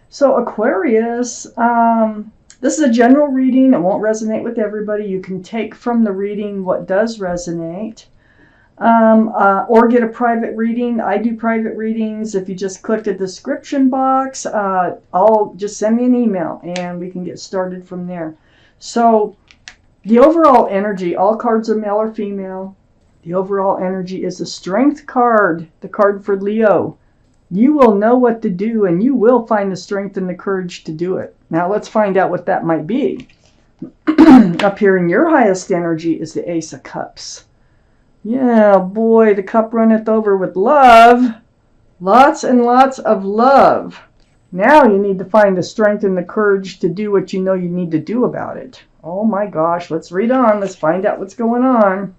So Aquarius, this is a general reading. It won't resonate with everybody. You can take from the reading what does resonate. Or get a private reading. I do private readings. If you just click the description box, I'll just send me an email and we can get started from there. So the overall energy, all cards are male or female. The overall energy is the Strength card, the card for Leo. You will know what to do and you will find the strength and the courage to do it. Now let's find out what that might be. Up here in your highest energy is the Ace of Cups. Yeah, boy, the cup runneth over with love. Lots and lots of love. Now you need to find the strength and the courage to do what you know you need to do about it. Oh my gosh, let's read on. Let's find out what's going on.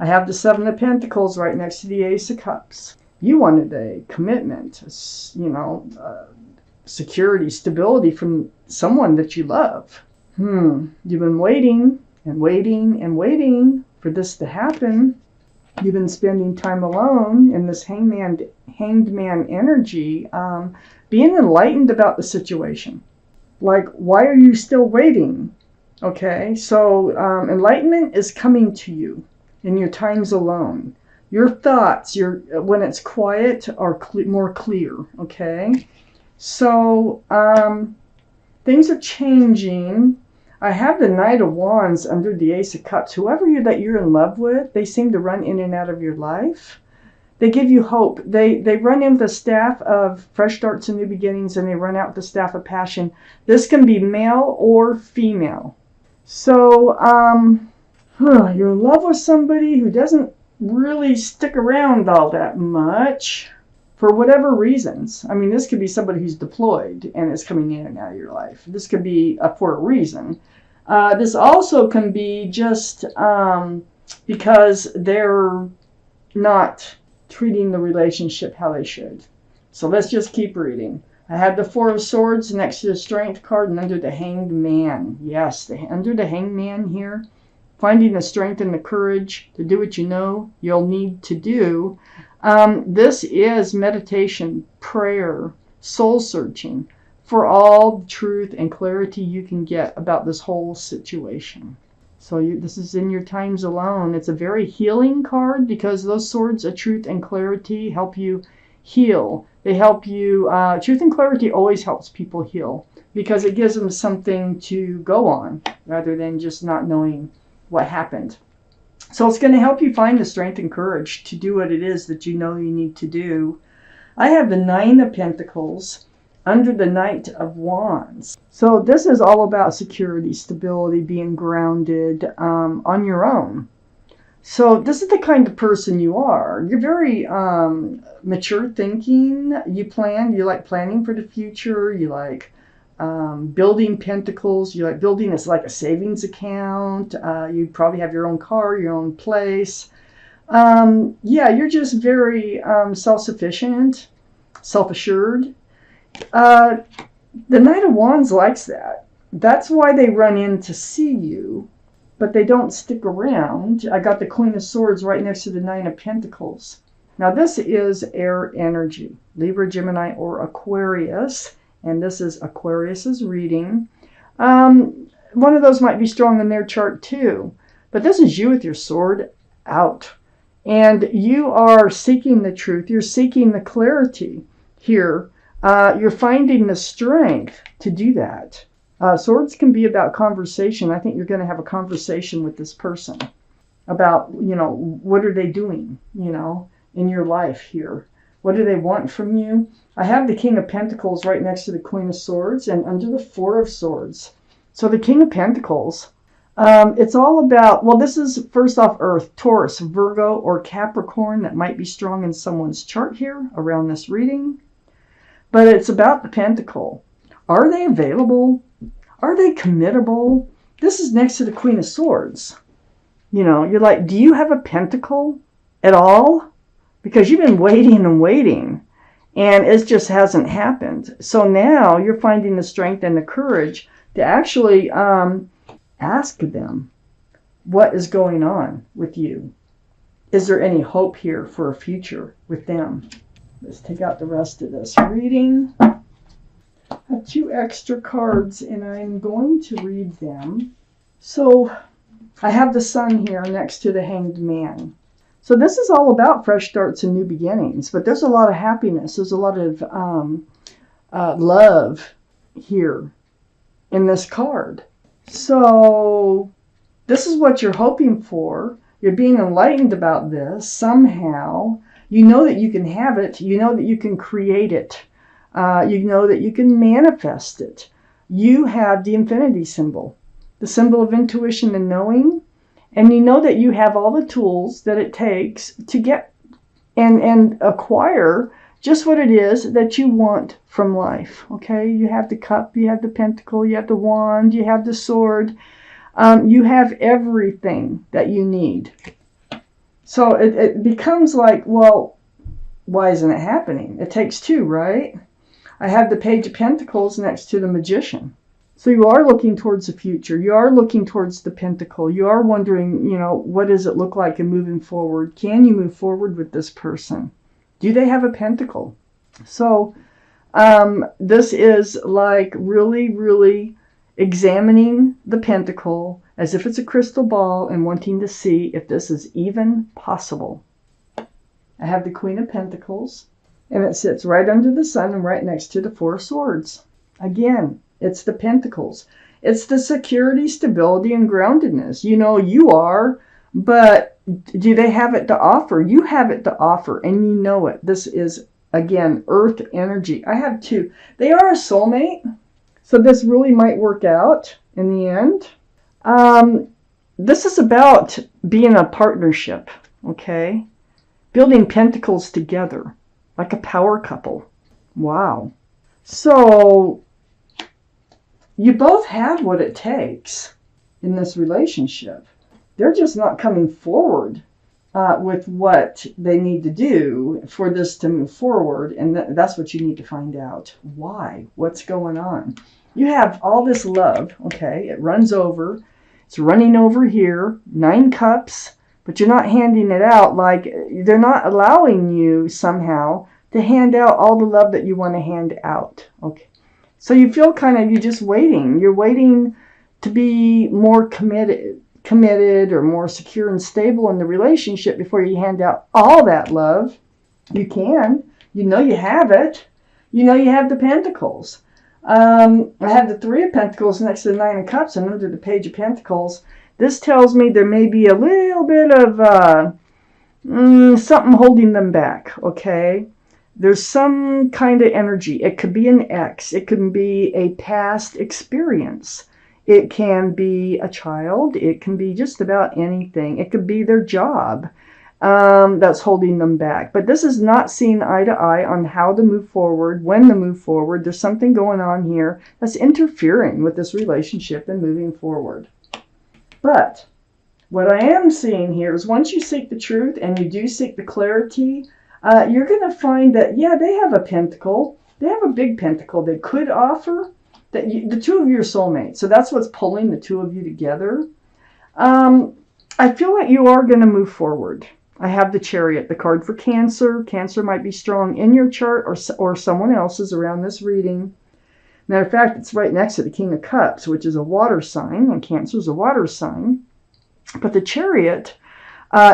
I have the Seven of Pentacles right next to the Ace of Cups. You wanted a commitment, security, stability from someone that you love. You've been waiting and waiting and waiting for this to happen. You've been spending time alone in this hanged man energy, being enlightened about the situation. Like, why are you still waiting? Okay, so enlightenment is coming to you in your times alone. Your thoughts, when it's quiet, are more clear. Okay, so things are changing. I have the Knight of Wands under the Ace of Cups. Whoever you're in love with, they seem to run in and out of your life. They give you hope. They run in with the staff of fresh starts and new beginnings, and they run out with the staff of passion. This can be male or female. So you're in love with somebody who doesn't really stick around all that much for whatever reasons. I mean, this could be somebody who's deployed and is coming in and out of your life. This could be for a reason. This also can be just because they're not treating the relationship how they should. So let's just keep reading. I have the Four of Swords next to the Strength card and under the Hanged Man. Yes, under the Hanged Man here, finding the strength and the courage to do what you know you'll need to do. This is meditation, prayer, soul searching for all the truth and clarity you can get about this whole situation. So this is in your times alone. It's a very healing card because those swords of truth and clarity help you heal. They help you, truth and clarity always helps people heal because it gives them something to go on rather than just not knowing what happened. So it's going to help you find the strength and courage to do what it is that you know you need to do. I have the Nine of Pentacles under the Knight of Wands. So this is all about security, stability, being grounded on your own. So this is the kind of person you are. You're very mature thinking. You like planning for the future. You like building pentacles. You like building as like a savings account. You probably have your own car, your own place. You're just very self-sufficient, self-assured. The Knight of Wands likes that. That's why they run in to see you, but they don't stick around. I got the Queen of Swords right next to the Nine of Pentacles. Now this is air energy, Libra, Gemini, or Aquarius. And this is Aquarius's reading. One of those might be strong in their chart too. But this is you with your sword out. And you are seeking the truth. You're seeking the clarity here. You're finding the strength to do that. Swords can be about conversation. I think you're going to have a conversation with this person about, what are they doing, in your life here. What do they want from you? I have the King of Pentacles right next to the Queen of Swords and under the Four of Swords. So the King of Pentacles, it's all about, this is first off Earth, Taurus, Virgo, or Capricorn that might be strong in someone's chart here around this reading. But it's about the Pentacle. Are they available? Are they committable? This is next to the Queen of Swords. You're like, do you have a pentacle at all? Because you've been waiting and waiting, and it just hasn't happened. So now you're finding the strength and the courage to actually ask them what is going on with you. Is there any hope here for a future with them? Let's take out the rest of this reading. I have 2 extra cards, and I'm going to read them. So I have the Sun here next to the Hanged Man. So this is all about fresh starts and new beginnings, but there's a lot of happiness. There's a lot of love here in this card. So this is what you're hoping for. You're being enlightened about this somehow. You know that you can have it. You know that you can create it. You know that you can manifest it. You have the infinity symbol, the symbol of intuition and knowing. And you know that you have all the tools that it takes to get and acquire just what it is that you want from life. Okay, you have the cup, you have the pentacle, you have the wand, you have the sword. You have everything that you need. So it becomes like, well, why isn't it happening? It takes 2, right? I have the Page of Pentacles next to the Magician. So you are looking towards the future. You are looking towards the Pentacle. You are wondering, what does it look like in moving forward? Can you move forward with this person? Do they have a Pentacle? So this is like really, really examining the Pentacle as if it's a crystal ball and wanting to see if this is even possible. I have the Queen of Pentacles, and it sits right under the Sun and right next to the 4 Swords. Again, it's the Pentacles. It's the security, stability, and groundedness. You are, but do they have it to offer? You have it to offer, and you know it. This is, again, earth energy. I have 2. They are a soulmate, so this really might work out in the end. This is about being a partnership, okay? Building pentacles together, like a power couple. Wow. So you both have what it takes in this relationship. They're just not coming forward with what they need to do for this to move forward. And that's what you need to find out. Why? What's going on? You have all this love, okay? It runs over. It's running over here. 9 cups. But you're not handing it out. Like, they're not allowing you somehow to hand out all the love that you want to hand out. Okay. So you feel you're just waiting. You're waiting to be more committed or more secure and stable in the relationship before you hand out all that love. You can. You have it. You have the Pentacles. I have the 3 of Pentacles next to the 9 of Cups and under the Page of Pentacles. This tells me there may be a little bit of something holding them back, okay? There's some kind of energy. It could be an ex. It can be a past experience. It can be a child. It can be just about anything. It could be their job that's holding them back. But this is not seeing eye to eye on how to move forward, when to move forward. There's something going on here that's interfering with this relationship and moving forward. But what I am seeing here is once you seek the truth and you do seek the clarity, you're going to find that, yeah, they have a pentacle. They have a big pentacle they could offer. That the 2 of you are soulmates. So that's what's pulling the 2 of you together. I feel like you are going to move forward. I have the Chariot, the card for Cancer. Cancer might be strong in your chart or someone else's around this reading. Matter of fact, it's right next to the King of Cups, which is a water sign, and Cancer is a water sign. But the Chariot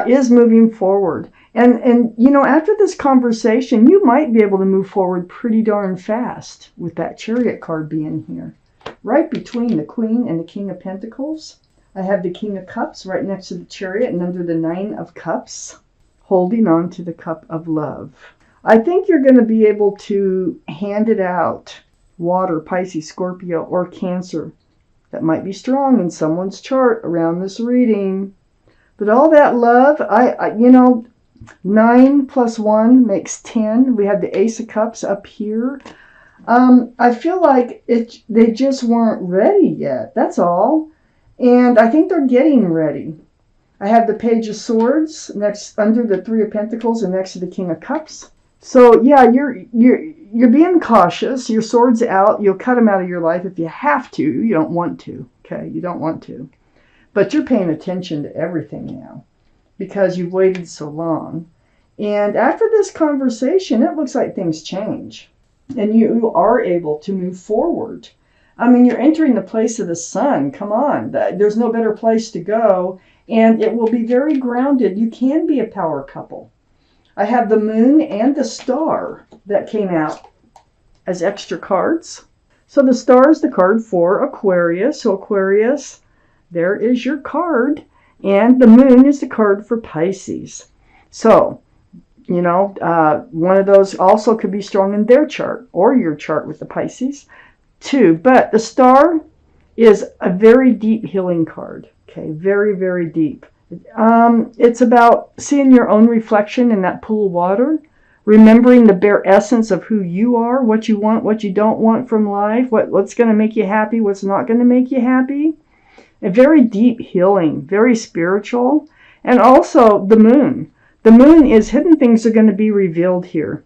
is moving forward. And after this conversation, you might be able to move forward pretty darn fast with that Chariot card being here. Right between the Queen and the King of Pentacles, I have the King of Cups right next to the Chariot and under the 9 of Cups, holding on to the Cup of Love. I think you're going to be able to hand it out. Water, Pisces, Scorpio, or Cancer. That might be strong in someone's chart around this reading. But all that love, 9 plus 1 makes 10. We have the Ace of Cups up here. I feel like they just weren't ready yet. That's all. And I think they're getting ready. I have the Page of Swords next under the 3 of Pentacles and next to the King of Cups. So yeah, you're being cautious. Your sword's out. You'll cut them out of your life if you have to. You don't want to. Okay, you don't want to. But you're paying attention to everything now because you've waited so long. And after this conversation, it looks like things change. and you are able to move forward. I mean, you're entering the place of the sun. Come on. There's no better place to go, and it will be very grounded. You can be a power couple. I have the moon and the star that came out as extra cards. So the star is the card for Aquarius. So Aquarius, there is your card. And the moon is the card for Pisces. So, you know, one of those also could be strong in their chart or your chart with the Pisces too. But the star is a very deep healing card. Okay, very, very deep. It's about seeing your own reflection in that pool of water, remembering the bare essence of who you are, what you want, what you don't want from life, what's going to make you happy, what's not going to make you happy. A very deep healing, very spiritual. And also the moon. The moon is hidden things are going to be revealed here.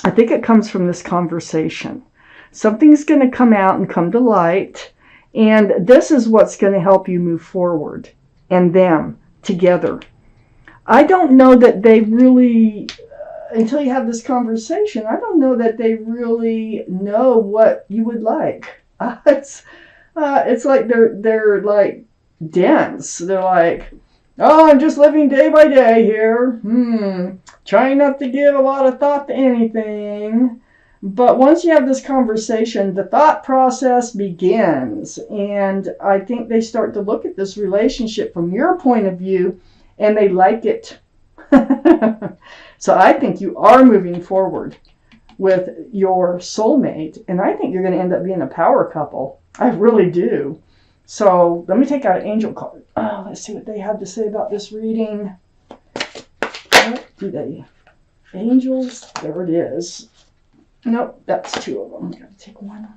I think it comes from this conversation. Something's going to come out and come to light. And this is what's going to help you move forward and them together. I don't know that they really, until you have this conversation, I don't know that they really know what you would like. It's like they're like dense. They're like, oh, I'm just living day by day here. Trying not to give a lot of thought to anything. But once you have this conversation, the thought process begins. And I think they start to look at this relationship from your point of view, and they like it. So I think you are moving forward with your soulmate. And I think you're going to end up being a power couple. I really do. So let me take out an angel card. Oh, let's see what they have to say about this reading. What do they? Angels. There it is. Nope, that's two of them. Gotta take one.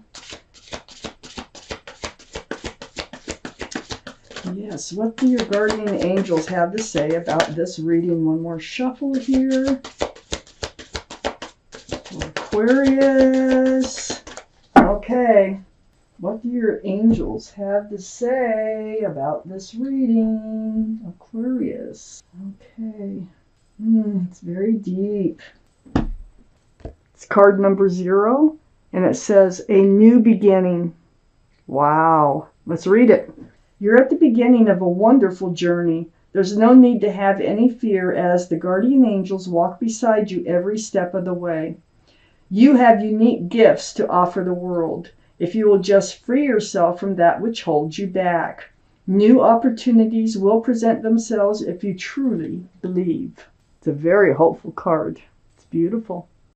Yes, what do your guardian angels have to say about this reading? One more shuffle here. Aquarius. Okay. What do your angels have to say about this reading? Aquarius. Okay. It's very deep. It's card number 0, and it says, a new beginning. Wow. Let's read it. You're at the beginning of a wonderful journey. There's no need to have any fear as the guardian angels walk beside you every step of the way. You have unique gifts to offer the world, if you will just free yourself from that which holds you back. New opportunities will present themselves if you truly believe. It's a very hopeful card. It's beautiful.